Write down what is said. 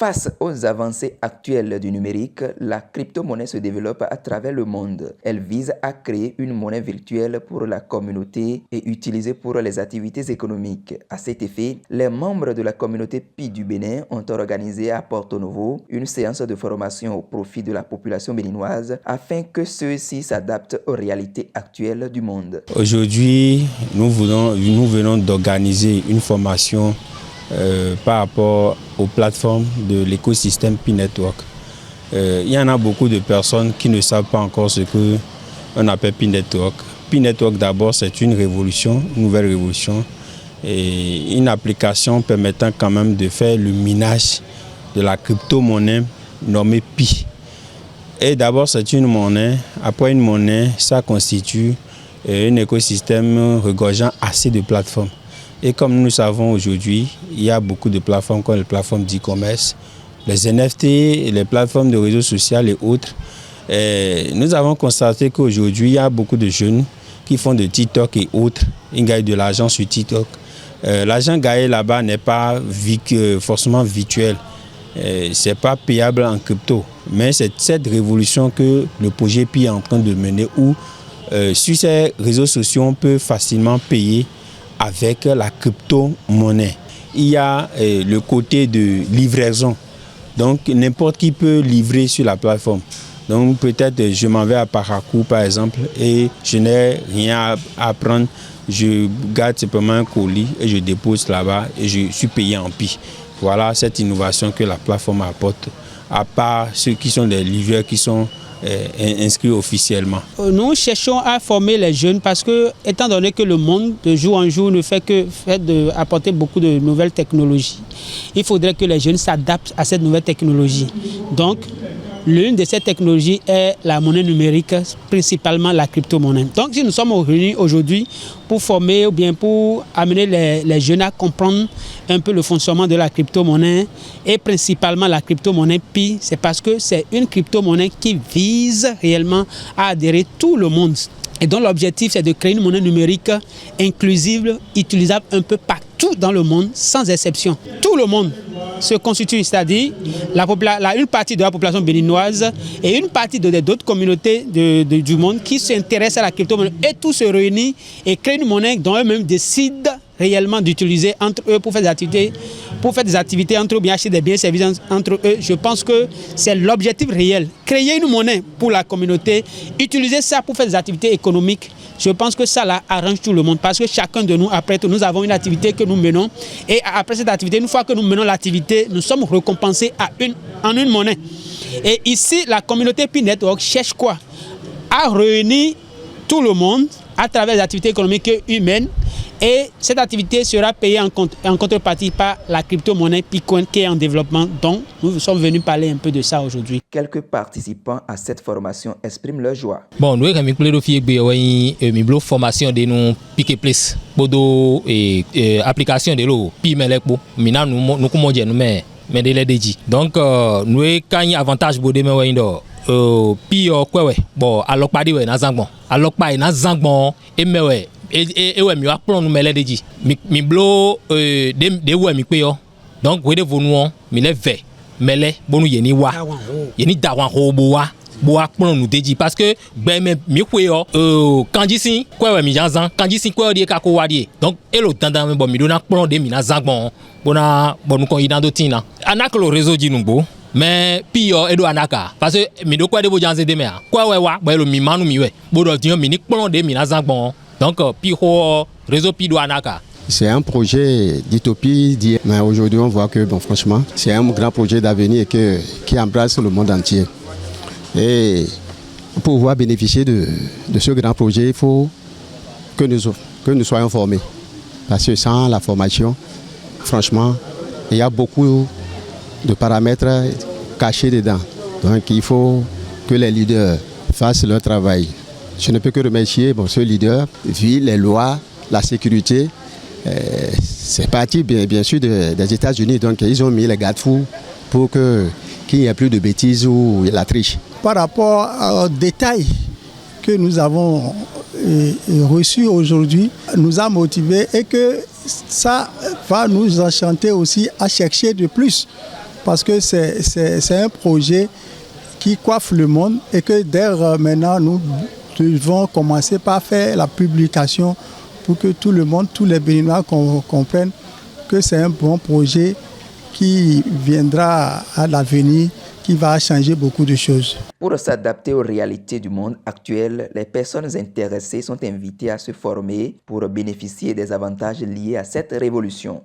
Face aux avancées actuelles du numérique, la crypto-monnaie se développe à travers le monde. Elle vise à créer une monnaie virtuelle pour la communauté et utilisée pour les activités économiques. À cet effet, les membres de la communauté Pi du Bénin ont organisé à Porto Novo une séance de formation au profit de la population béninoise afin que ceux-ci s'adaptent aux réalités actuelles du monde. Aujourd'hui, nous venons d'organiser une formation par rapport aux plateformes de l'écosystème Pi Network. Il y en a beaucoup de personnes qui ne savent pas encore ce qu'on appelle Pi Network. Pi Network d'abord c'est une révolution, une nouvelle révolution, et une application permettant quand même de faire le minage de la crypto-monnaie nommée Pi. Et d'abord c'est une monnaie, après une monnaie ça constitue un écosystème regorgeant assez de plateformes. Et comme nous savons aujourd'hui, il y a beaucoup de plateformes comme les plateformes d'e-commerce, les NFT, les plateformes de réseaux sociaux et autres. Et nous avons constaté qu'aujourd'hui, il y a beaucoup de jeunes qui font de TikTok et autres. Ils gagnent de l'argent sur TikTok. L'argent gagné là-bas n'est pas forcément virtuel. Ce n'est pas payable en crypto. Mais c'est cette révolution que le projet Pi est en train de mener où sur ces réseaux sociaux, on peut facilement payer avec la crypto-monnaie. Il y a le côté de livraison. Donc, n'importe qui peut livrer sur la plateforme. Donc, peut-être je m'en vais à Parakou, par exemple, et je n'ai rien à prendre. Je garde simplement un colis et je dépose là-bas et je suis payé en Pi. Voilà cette innovation que la plateforme apporte, à part ceux qui sont des livreurs qui sont inscrits officiellement. Nous cherchons à former les jeunes parce que, étant donné que le monde de jour en jour ne fait que apporter beaucoup de nouvelles technologies, il faudrait que les jeunes s'adaptent à cette nouvelle technologie. Donc, l'une de ces technologies est la monnaie numérique, principalement la crypto-monnaie. Donc, si nous sommes réunis aujourd'hui pour former ou bien pour amener les jeunes à comprendre un peu le fonctionnement de la crypto-monnaie et principalement la crypto-monnaie Pi, c'est parce que c'est une crypto-monnaie qui vise réellement à adhérer tout le monde. Et donc, l'objectif, c'est de créer une monnaie numérique inclusive, utilisable un peu partout dans le monde, sans exception. Tout le monde se constitue, c'est-à-dire une partie de la population béninoise et une partie d'autres communautés du monde qui s'intéressent à la crypto-monnaie. Et tous se réunissent et créent une monnaie dont eux-mêmes décident réellement d'utiliser entre eux pour faire des activités entre eux, bien acheter des biens et services entre eux. Je pense que c'est l'objectif réel. Créer une monnaie pour la communauté, utiliser ça pour faire des activités économiques. Je pense que ça là arrange tout le monde parce que chacun de nous, après tout, nous avons une activité que nous menons et après cette activité, une fois que nous menons l'activité, nous sommes récompensés en une monnaie. Et ici, la communauté Pi Network cherche quoi? À réunir tout le monde à travers les activités économiques et humaines. Et cette activité sera payée en contrepartie par la crypto-monnaie Picoin qui est en développement. Donc, nous sommes venus parler un peu de ça aujourd'hui. Quelques participants à cette formation expriment leur joie. Bon, nous avons une formation de nous piquer place. Bodo application de l'eau. Puis maintenant nous comment dire nous mais de l'EDJ. Donc nous avons avantage bodé mais indo. Puis quoi ouais. Bon, alors pas dit ouais na zangbon. Alors pas na zangbon et mais ouais. Et ouais, mi apprend nous mêler de dit. Mi blo de ouais mi péo. Donc ouais de vonu mi le ve. Mêler bonu yeni wa. Yeni dawan ho boa. Boa apprend nous dit parce que ben mi péo quand d'ici quoi ouais mi janzan quand d'ici quoi di ka ko wadi. Donc et le tendant bon mi dona apprend de mi na zangbon. Bona bonu ko idandotina. Anak le réseau di nous beau. Mais pio edo anaka parce que mi do quoi de bo janze de mea. Quoi ouais wa ba le mi manu mi we. Bodo di mi ni apprend de mi na zangbon. Donc, réseau Pi Douanaka. C'est un projet d'utopie, mais aujourd'hui on voit que, bon, franchement, c'est un grand projet d'avenir qui embrasse le monde entier. Et pour pouvoir bénéficier de ce grand projet, il faut que nous soyons formés. Parce que sans la formation, franchement, il y a beaucoup de paramètres cachés dedans. Donc, il faut que les leaders fassent leur travail. Je ne peux que remercier ce leader, vu les lois, la sécurité. C'est parti bien sûr des États-Unis, donc ils ont mis les garde-fous pour qu'il n'y ait plus de bêtises ou la triche. Par rapport aux détails que nous avons reçus aujourd'hui, nous a motivés et que ça va nous enchanter aussi à chercher de plus parce que c'est un projet qui coiffe le monde et que dès maintenant, nous devons commencer par faire la publication pour que tout le monde, tous les Béninois comprennent que c'est un bon projet qui viendra à l'avenir, qui va changer beaucoup de choses. Pour s'adapter aux réalités du monde actuel, les personnes intéressées sont invitées à se former pour bénéficier des avantages liés à cette révolution.